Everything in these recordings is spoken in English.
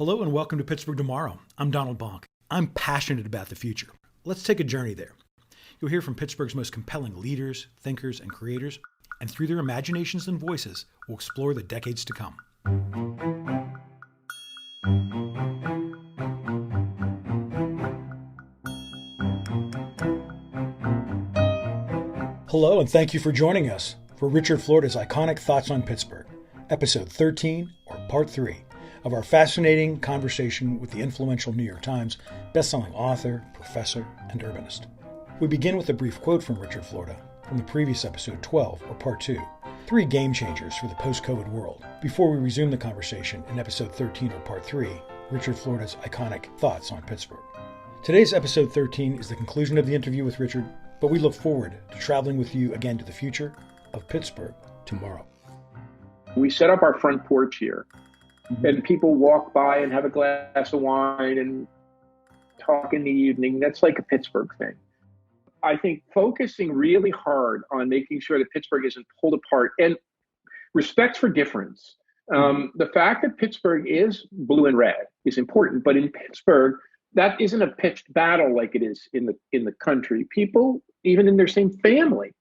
Hello and welcome to Pittsburgh Tomorrow. I'm Donald Bonk. I'm passionate about the future. Let's take a journey there. You'll hear from Pittsburgh's most compelling leaders, thinkers, and creators, and through their imaginations and voices, we'll explore the decades to come. Hello and thank you for joining us for Richard Florida's iconic Thoughts on Pittsburgh, episode 13, or part 3, of our fascinating conversation with the influential New York Times bestselling author, professor, and urbanist. We begin with a brief quote from Richard Florida from the previous episode 12, or part 2, 3 game changers for the post-COVID world, before we resume the conversation in episode 13, or part 3, Richard Florida's iconic Thoughts on Pittsburgh. Today's episode 13 is the conclusion of the interview with Richard, but we look forward to traveling with you again to the future of Pittsburgh tomorrow. We set up our front porch here. And people walk by and have a glass of wine and talk in the evening. That's like a Pittsburgh thing. I think focusing really hard on making sure that Pittsburgh isn't pulled apart and respect for difference. The fact that Pittsburgh is blue and red is important, but in Pittsburgh, that isn't a pitched battle like it is in the country. People, even in their same family,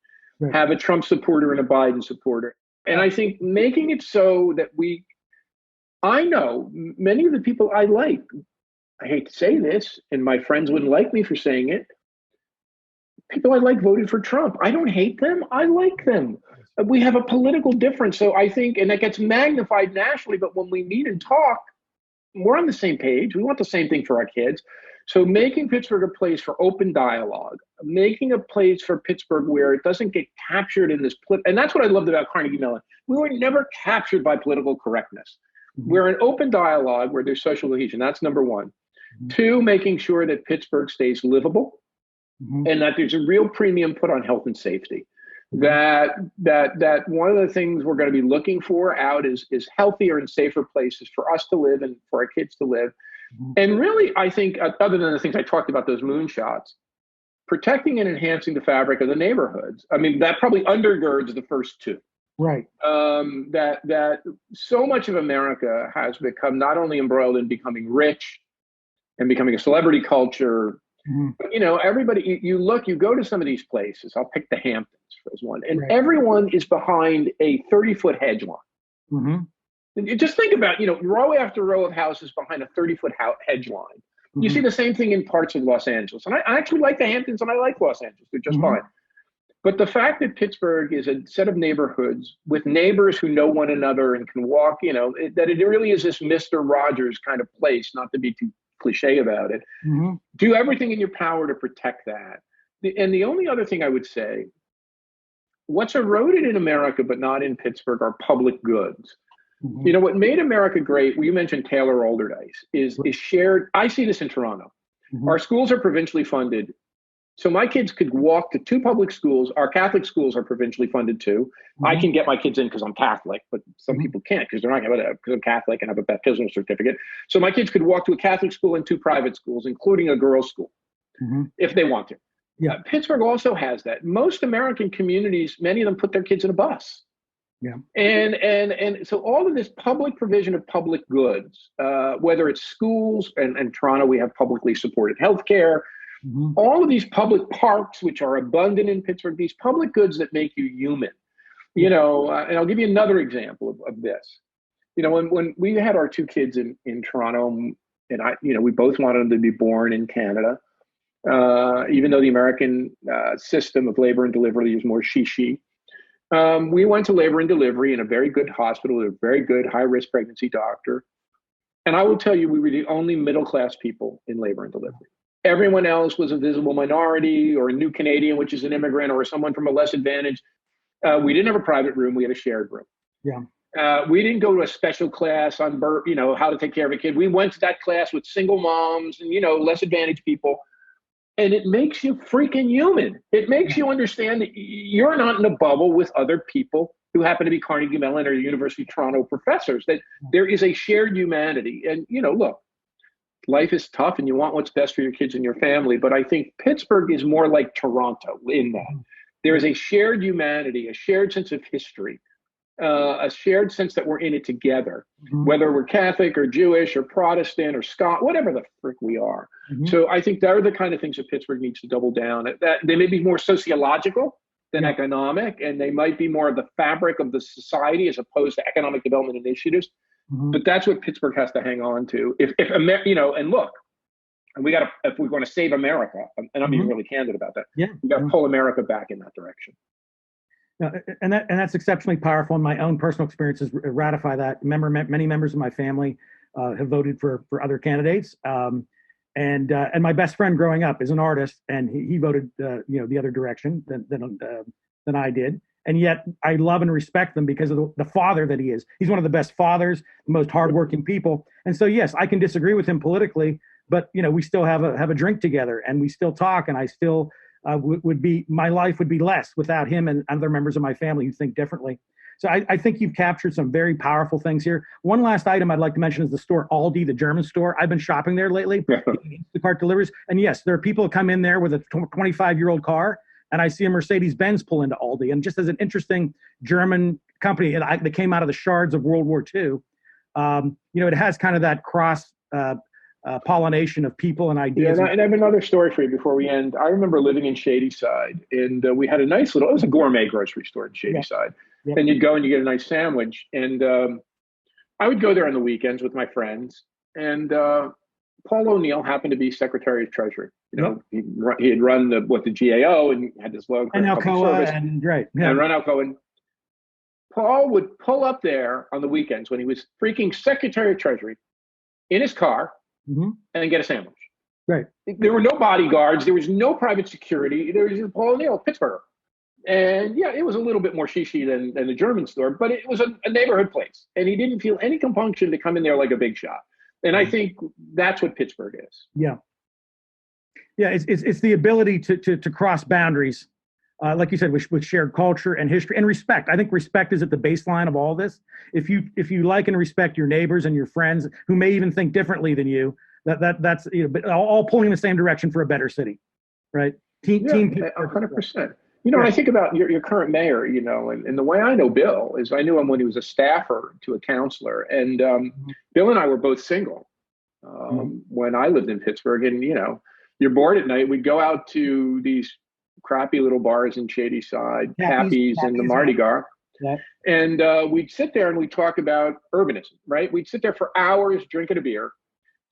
have a Trump supporter and a Biden supporter. And I think making it so that I know many of the people I like, I hate to say this, and my friends wouldn't like me for saying it, people I like voted for Trump. I don't hate them. I like them. We have a political difference. So I think, and that gets magnified nationally, but when we meet and talk, we're on the same page. We want the same thing for our kids. So making Pittsburgh a place for open dialogue, making a place for Pittsburgh where it doesn't get captured in this, and that's what I loved about Carnegie Mellon. We were never captured by political correctness. We're an open dialogue where there's social cohesion. That's number one. 2, making sure that Pittsburgh stays livable and that there's a real premium put on health and safety. That one of the things we're going to be looking for out is healthier and safer places for us to live and for our kids to live. And really, I think, other than the things I talked about, those moonshots, protecting and enhancing the fabric of the neighborhoods. I mean, that probably undergirds the first 2. Right. That so much of America has become not only embroiled in becoming rich and becoming a celebrity culture, but, everybody, you go to some of these places, I'll pick the Hamptons as one, and everyone is behind a 30-foot hedge line. Just think about, row after row of houses behind a 30-foot hedge line. You see the same thing in parts of Los Angeles. And I actually like the Hamptons and I like Los Angeles. They're just fine. But the fact that Pittsburgh is a set of neighborhoods with neighbors who know one another and can walk, that it really is this Mr. Rogers kind of place, not to be too cliche about it. Do everything in your power to protect that. And the only other thing I would say, what's eroded in America but not in Pittsburgh are public goods. What made America great, you mentioned Taylor Alderdice, is shared. I see this in Toronto. Our schools are provincially funded. So my kids could walk to 2 public schools. Our Catholic schools are provincially funded too. I can get my kids in because I'm Catholic, but some people can't because they're not because I'm Catholic and have a baptismal certificate. So my kids could walk to a Catholic school and 2 private schools, including a girls' school, if they want to. Pittsburgh also has that. Most American communities, many of them put their kids in a bus. And so all of this public provision of public goods, whether it's schools, and in Toronto we have publicly supported healthcare. All of these public parks, which are abundant in Pittsburgh, these public goods that make you human, and I'll give you another example of this. When we had our 2 kids in Toronto, and we both wanted them to be born in Canada, even though the American system of labor and delivery is more she. We went to labor and delivery in a very good hospital with a very good high-risk pregnancy doctor. And I will tell you, we were the only middle-class people in labor and delivery. Everyone else was a visible minority or a new Canadian, which is an immigrant, or someone from a less advantaged. We didn't have a private room. We had a shared room. We didn't go to a special class on, how to take care of a kid. We went to that class with single moms and, less advantaged people. And it makes you freaking human. It makes you understand that you're not in a bubble with other people who happen to be Carnegie Mellon or University of Toronto professors, that there is a shared humanity. And, look, life is tough and you want what's best for your kids and your family. But I think Pittsburgh is more like Toronto in that there is a shared humanity, a shared sense of history, a shared sense that we're in it together, Mm-hmm. whether we're Catholic or Jewish or Protestant or Scot, whatever the frick we are. Mm-hmm. So I think they're the kind of things that Pittsburgh needs to double down. That they may be more sociological than economic, and they might be more of the fabric of the society as opposed to economic development initiatives. Mm-hmm. But that's what Pittsburgh has to hang on to. If and look, and if we want to save America, and I'm being really candid about that, we got to pull America back in that direction. And that's exceptionally powerful. And my own personal experiences ratify that. Many members of my family have voted for other candidates. And my best friend growing up is an artist, and he voted the other direction than I did. And yet I love and respect them because of the father that he is. He's one of the best fathers, the most hardworking people. And so yes, I can disagree with him politically, but we still have a drink together, and we still talk, and I still. My life would be less without him and other members of my family who think differently. So I think you've captured some very powerful things here. One last item I'd like to mention is the store Aldi, the German store. I've been shopping there lately. The cart delivers. And yes, there are people who come in there with a 25-year-old car, and I see a Mercedes-Benz pull into Aldi. And just as an interesting German company that came out of the shards of World War II, it has kind of that cross pollination of people and ideas. Yeah, and I have another story for you before we end. I remember living in Shadyside, and we had a nice it was a gourmet grocery store in Shadyside. Yeah. And you'd go and you get a nice sandwich. And I would go there on the weekends with my friends. And Paul O'Neill happened to be Secretary of Treasury. He had run the GAO and had this low and Alcoa and run Alcoa. And Paul would pull up there on the weekends when he was freaking Secretary of Treasury in his car. Mm-hmm. And get a sandwich. Right. There were no bodyguards. There was no private security. There was just Paul O'Neill, Pittsburgh. And it was a little bit more shishi than the German store, but it was a neighborhood place. And he didn't feel any compunction to come in there like a big shot. And I think that's what Pittsburgh is. Yeah. Yeah, it's the ability to cross boundaries, like you said, with shared culture and history and respect. I think respect is at the baseline of all this. If you like and respect your neighbors and your friends who may even think differently than you, that's but all pulling in the same direction for a better city, right? Team 100%. When I think about your current mayor, and the way I know Bill is I knew him when he was a staffer to a counselor, and Bill and I were both single when I lived in Pittsburgh, and you're bored at night. We'd go out to these crappy little bars in Shadyside, Happy's and the Mardi Gras. Yeah. And we'd sit there and we'd talk about urbanism, right? We'd sit there for hours drinking a beer,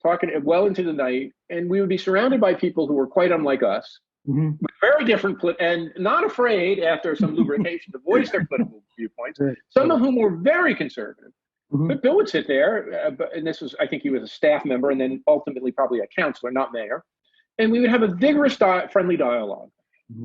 talking well into the night, and we would be surrounded by people who were quite unlike us, with very different, and not afraid after some lubrication to voice their political viewpoints, some of whom were very conservative. But Bill would sit there, and this was, I think he was a staff member and then ultimately probably a counselor, not mayor, and we would have a vigorous, friendly dialogue.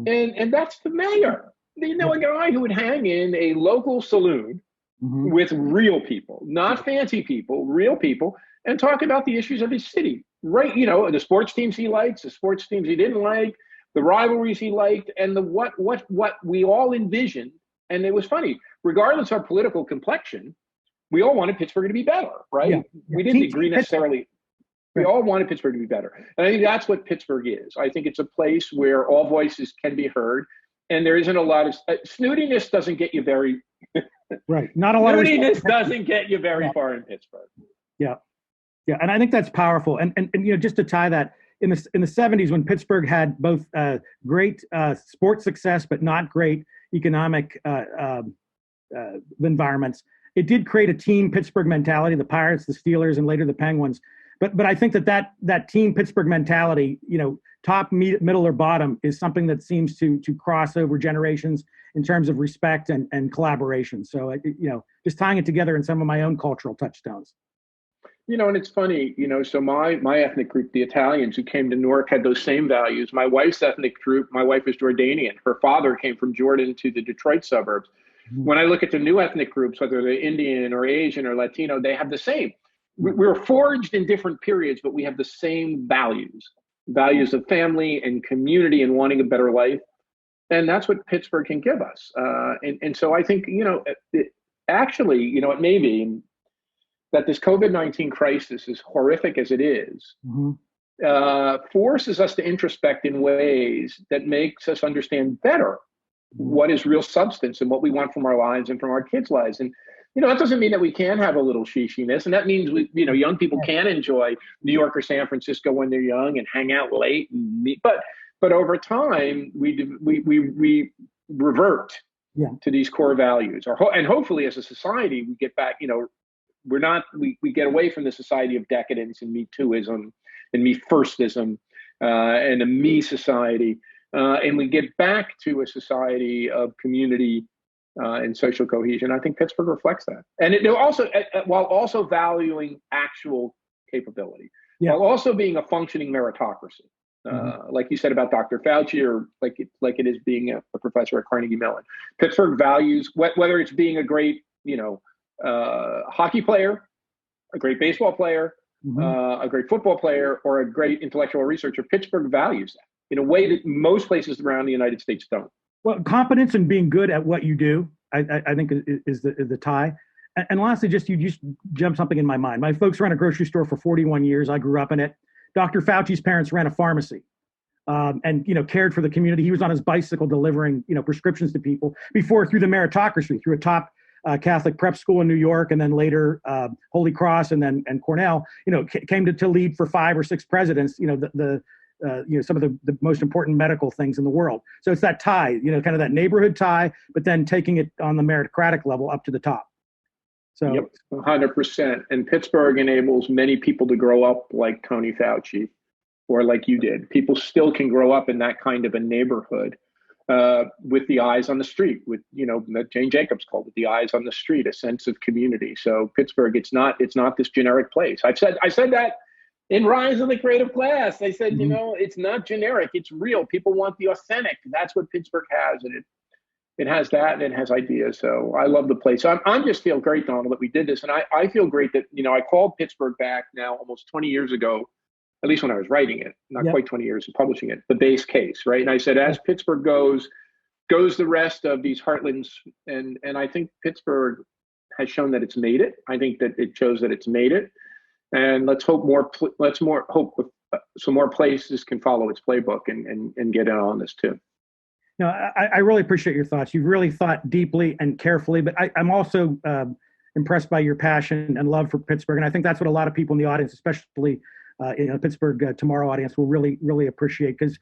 And that's the mayor. A guy who would hang in a local saloon with real people, not fancy people, real people, and talk about the issues of his city. Right, the sports teams he likes, the sports teams he didn't like, the rivalries he liked, and the what we all envisioned. And it was funny, regardless of our political complexion, we all wanted Pittsburgh to be better, right? Yeah. We didn't agree necessarily. We all wanted Pittsburgh to be better. And I think that's what Pittsburgh is. I think it's a place where all voices can be heard. And there isn't a lot of snootiness doesn't get you very right. Not a lot snootiness doesn't get you very far in Pittsburgh. Yeah. Yeah. And I think that's powerful. And just to tie that in the 70s, when Pittsburgh had both great sports success, but not great economic environments, it did create a team Pittsburgh mentality, the Pirates, the Steelers, and later the Penguins. But I think that team Pittsburgh mentality, top, middle, or bottom, is something that seems to cross over generations in terms of respect and collaboration. So, just tying it together in some of my own cultural touchstones. And it's funny, so my ethnic group, the Italians who came to Newark, had those same values. My wife's ethnic group, my wife is Jordanian. Her father came from Jordan to the Detroit suburbs. When I look at the new ethnic groups, whether they're Indian or Asian or Latino, they have the same. We're forged in different periods, but we have the same values of family and community and wanting a better life. And that's what Pittsburgh can give us. And so I think, it may be that this COVID-19 crisis, as horrific as it is, forces us to introspect in ways that makes us understand better what is real substance and what we want from our lives and from our kids' lives. And, that doesn't mean that we can't have a little shishiness. And that means young people can enjoy New York or San Francisco when they're young and hang out late and meet. But over time, we revert to these core values, and hopefully as a society, we get back, we get away from the society of decadence and Me Tooism and Me Firstism and a me society. And we get back to a society of community and social cohesion. I think Pittsburgh reflects that. And it also, while also valuing actual capability, while also being a functioning meritocracy. Like you said about Dr. Fauci, or like it is being a professor at Carnegie Mellon. Pittsburgh values, whether it's being a great, hockey player, a great baseball player, a great football player, or a great intellectual researcher, Pittsburgh values that in a way that most places around the United States don't. Well, competence and being good at what you do, I think is the tie. And lastly, you just jumped something in my mind. My folks ran a grocery store for 41 years. I grew up in it. Dr. Fauci's parents ran a pharmacy, and cared for the community. He was on his bicycle delivering prescriptions to people before, through the meritocracy, through a top Catholic prep school in New York, and then later Holy Cross, and Cornell. Came to lead for 5 or 6 presidents. Some of the most important medical things in the world. So it's that tie, kind of that neighborhood tie, but then taking it on the meritocratic level up to the top. So, yep, 100%. And Pittsburgh enables many people to grow up like Tony Fauci, or like you did. People still can grow up in that kind of a neighborhood with the eyes on the street, with that Jane Jacobs called it, the eyes on the street, a sense of community. So Pittsburgh, it's not this generic place. I said that in Rise of the Creative Class. I said, it's not generic, it's real. People want the authentic. That's what Pittsburgh has, and it has that, and it has ideas. So I love the place. I just feel great, Donald, that we did this. And I feel great that, I called Pittsburgh back now almost 20 years ago, at least when I was writing it, not quite 20 years of publishing it, the base case, right? And I said, as Pittsburgh goes the rest of these heartlands. And I think Pittsburgh has shown that it's made it. I think that it shows that it's made it. And let's hope some more places can follow its playbook and get in on this too. No, I really appreciate your thoughts. You've really thought deeply and carefully, but I'm also impressed by your passion and love for Pittsburgh. And I think that's what a lot of people in the audience, especially Pittsburgh Tomorrow audience, will really, really appreciate. Because,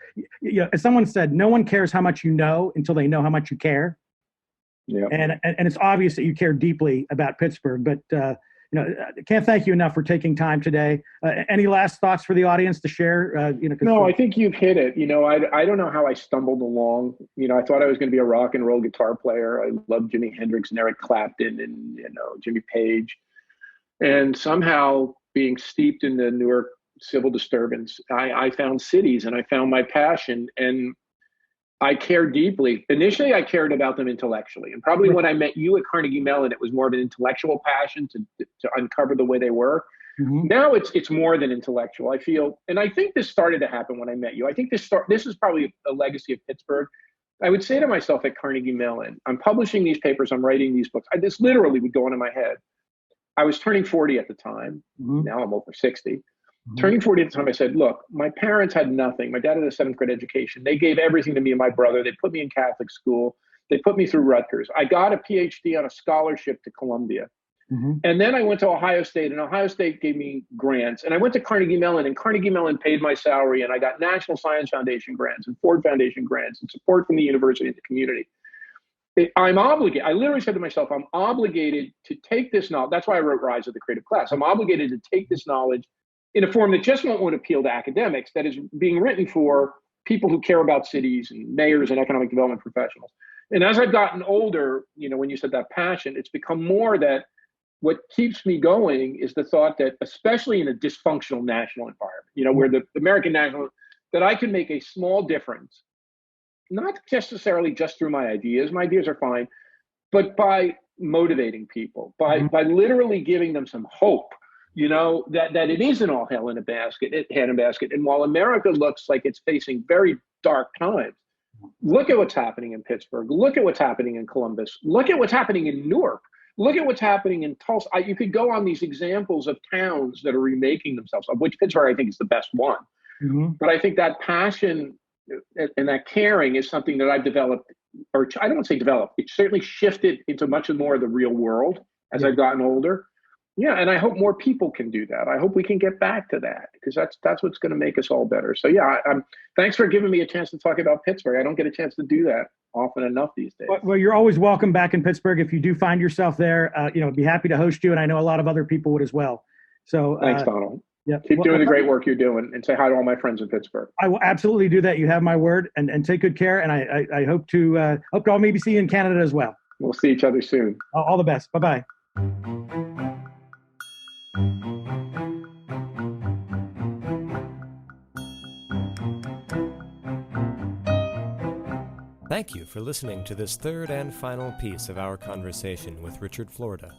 as someone said, no one cares how much you know until they know how much you care. Yeah. And it's obvious that you care deeply about Pittsburgh, but I can't thank you enough for taking time today. Any last thoughts for the audience to share? No, I think you've hit it. I don't know how I stumbled along. I thought I was going to be a rock and roll guitar player. I loved Jimi Hendrix and Eric Clapton and, Jimmy Page. And somehow, being steeped in the Newark civil disturbance, I found cities, and I found my passion, and I cared deeply. Initially, I cared about them intellectually. And probably when I met you at Carnegie Mellon, it was more of an intellectual passion to uncover the way they were. Mm-hmm. Now it's more than intellectual, I feel. And I think this started to happen when I met you. I think this is probably a legacy of Pittsburgh. I would say to myself at Carnegie Mellon, I'm publishing these papers, I'm writing these books. This literally would go on in my head. I was turning 40 at the time. Mm-hmm. Now I'm over 60. Mm-hmm. Turning 40 at the time, I said, look, my parents had nothing. My dad had a 7th grade education. They gave everything to me and my brother. They put me in Catholic school. They put me through Rutgers. I got a PhD on a scholarship to Columbia. Mm-hmm. And then I went to Ohio State, and Ohio State gave me grants. And I went to Carnegie Mellon, and Carnegie Mellon paid my salary. And I got National Science Foundation grants and Ford Foundation grants and support from the university and the community. I'm obligated. I literally said to myself, I'm obligated to take this knowledge. That's why I wrote Rise of the Creative Class. I'm obligated to take this knowledge in a form that just won't appeal to academics, that is being written for people who care about cities and mayors and economic development professionals. And as I've gotten older, when you said that passion, it's become more that what keeps me going is the thought that, especially in a dysfunctional national environment, where the American national, that I can make a small difference, not necessarily just through my ideas are fine, but by motivating people, by literally giving them some hope. That it isn't all hell in a basket, And while America looks like it's facing very dark times, look at what's happening in Pittsburgh. Look at what's happening in Columbus. Look at what's happening in Newark. Look at what's happening in Tulsa. You could go on these examples of towns that are remaking themselves, of which Pittsburgh, I think, is the best one. Mm-hmm. But I think that passion and that caring is something that I've developed or I don't want to say developed, it certainly shifted into much more of the real world as I've gotten older. Yeah, and I hope more people can do that. I hope we can get back to that, because that's what's going to make us all better. So yeah, thanks for giving me a chance to talk about Pittsburgh. I don't get a chance to do that often enough these days. Well, you're always welcome back in Pittsburgh. If you do find yourself there, be happy to host you, and I know a lot of other people would as well. So thanks, Donald. Yeah, keep doing the great work you're doing, and say hi to all my friends in Pittsburgh. I will absolutely do that. You have my word, and take good care. And I hope to all maybe see you in Canada as well. We'll see each other soon. All the best. Bye-bye. Thank you for listening to this third and final piece of our conversation with Richard Florida.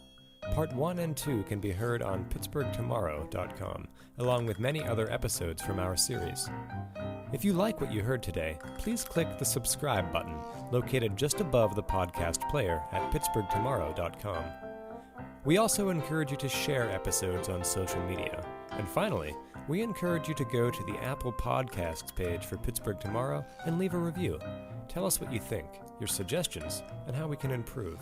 Part 1 and 2 can be heard on pittsburghtomorrow.com, along with many other episodes from our series. If you like what you heard today, please click the subscribe button located just above the podcast player at pittsburghtomorrow.com. We also encourage you to share episodes on social media. And finally, we encourage you to go to the Apple Podcasts page for Pittsburgh Tomorrow and leave a review. Tell us what you think, your suggestions, and how we can improve.